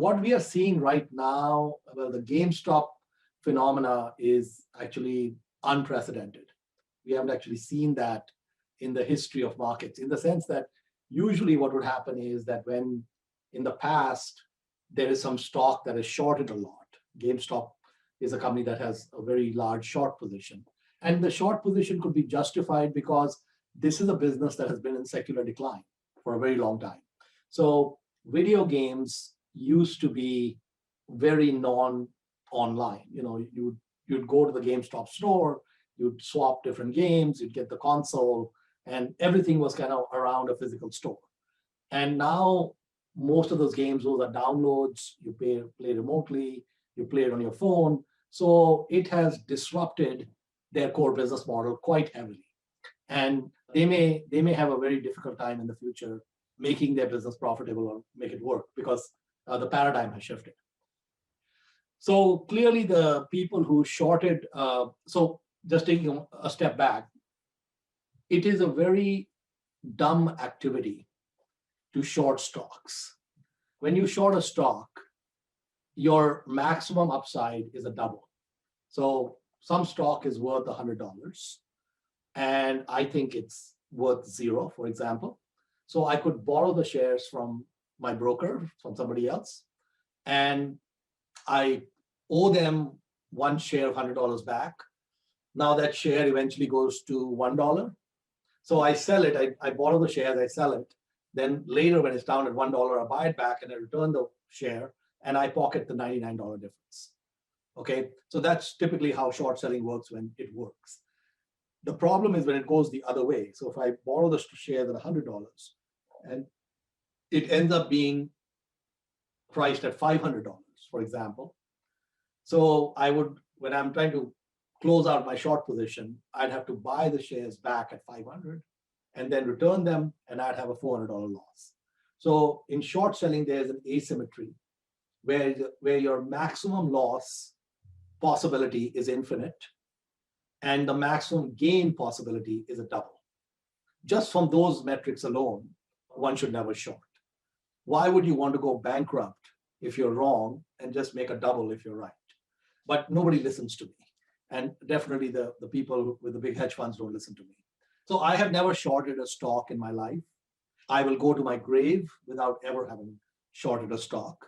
what we are seeing right now, well, the GameStop phenomena is actually unprecedented. We haven't actually seen that in the history of markets, in the sense that usually what would happen is that when in the past there is some stock that is shorted a lot. GameStop is a company that has a very large short position. And the short position could be justified because this is a business that has been in secular decline for a very long time. So video games used to be very non-online. You'd go to the GameStop store, you'd swap different games, you'd get the console, and everything was kind of around a physical store. And now most of those games, those are downloads, you play remotely, you play it on your phone. So it has disrupted their core business model quite heavily. And they may have a very difficult time in the future making their business profitable or make it work because the paradigm has shifted. So clearly the people who shorted, so just taking a step back, it is a very dumb activity to short stocks. When you short a stock, your maximum upside is a double. So some stock is worth $100, and I think it's worth zero, for example. So I could borrow the shares from my broker, from somebody else, and I owe them one share of $100 back. Now that share eventually goes to $1. So I sell it, I borrow the shares, I sell it. Then later when it's down at $1, I buy it back and I return the share and I pocket the $99 difference. Okay, so that's typically how short selling works when it works. The problem is when it goes the other way. So if I borrow the shares at $100 and it ends up being priced at $500, for example. So I would, when I'm trying to close out my short position, I'd have to buy the shares back at 500 and then return them, and I'd have a $400 loss. So in short selling, there's an asymmetry where your maximum loss possibility is infinite and the maximum gain possibility is a double. Just from those metrics alone, one should never short. Why would you want to go bankrupt if you're wrong and just make a double if you're right? But nobody listens to me. And definitely the people with the big hedge funds don't listen to me. So I have never shorted a stock in my life. I will go to my grave without ever having shorted a stock.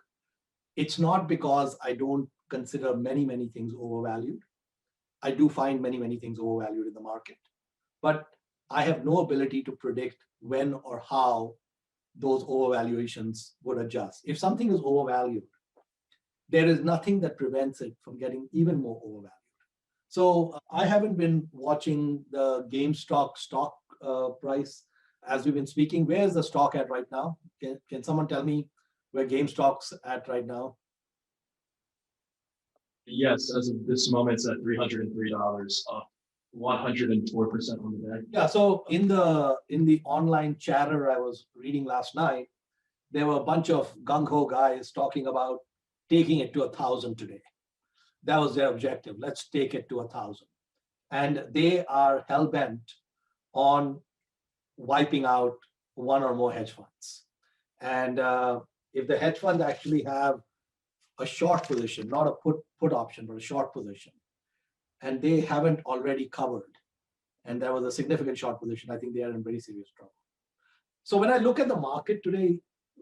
It's not because I don't consider many, many things overvalued. I do find many, many things overvalued in the market. But I have no ability to predict when or how those overvaluations would adjust. If something is overvalued, there is nothing that prevents it from getting even more overvalued. So I haven't been watching the GameStop stock price as we've been speaking. Where's the stock at right now? Can someone tell me where GameStop's at right now? Yes, as of this moment, it's at $303, up 104% on the day. Yeah. So in the online chatter I was reading last night, there were a bunch of gung-ho guys talking about taking it to 1,000 today. That was their objective. Let's take it to 1,000. And they are hell-bent on wiping out one or more hedge funds. And if the hedge funds actually have a short position, not a put option, but a short position, and they haven't already covered, and there was a significant short position, I think they are in very serious trouble. So when I look at the market today,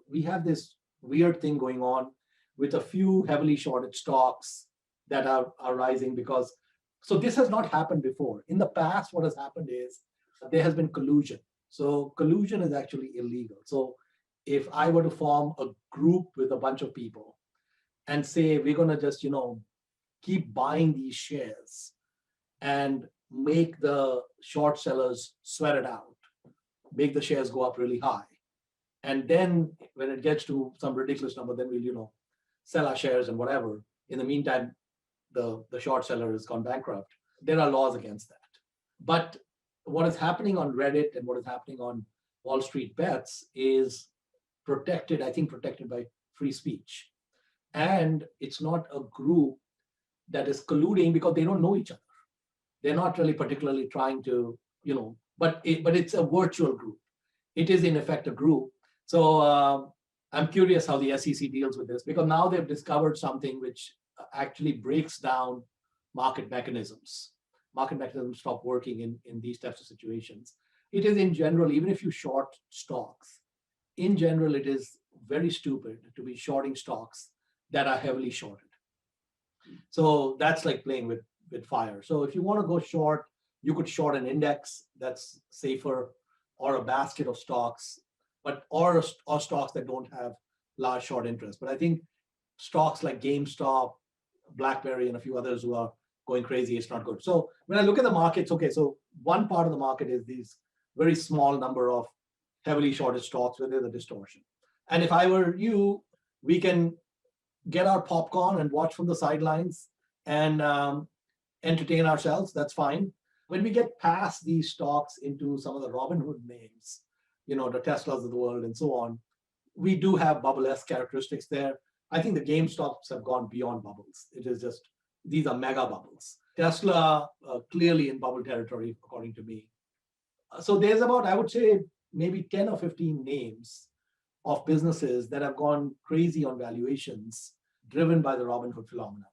we have this weird thing going on with a few heavily shorted stocks that are rising because, so this has not happened before. In the past, what has happened is there has been collusion. So collusion is actually illegal. So if I were to form a group with a bunch of people and say, we're going to just, keep buying these shares and make the short sellers sweat it out, make the shares go up really high. And then when it gets to some ridiculous number, then we'll, sell our shares and whatever. In the meantime, the short seller has gone bankrupt. There are laws against that. But what is happening on Reddit and what is happening on Wall Street Bets is protected by free speech. And it's not a group that is colluding because they don't know each other. They're not really particularly trying to, but it's a virtual group. It is in effect a group. So I'm curious how the SEC deals with this, because now they've discovered something which actually breaks down market mechanisms. Market mechanisms stop working in these types of situations. It is in general, even if you short stocks, in general, it is very stupid to be shorting stocks that are heavily shorted. So that's like playing with fire. So if you want to go short, you could short an index that's safer, or a basket of stocks, but or stocks that don't have large short interest. But I think stocks like GameStop, BlackBerry, and a few others who are going crazy, it's not good. So when I look at the markets, okay, so one part of the market is these very small number of heavily shorted stocks where there's a distortion. And if I were you, we can get our popcorn and watch from the sidelines and entertain ourselves. That's fine. When we get past these stocks into some of the Robinhood names, the Teslas of the world and so on, we do have bubble-esque characteristics there. I think the GameStops have gone beyond bubbles. It is just, these are mega bubbles. Tesla clearly in bubble territory, according to me. So there's about, I would say, maybe 10 or 15 names of businesses that have gone crazy on valuations driven by the Robinhood phenomena.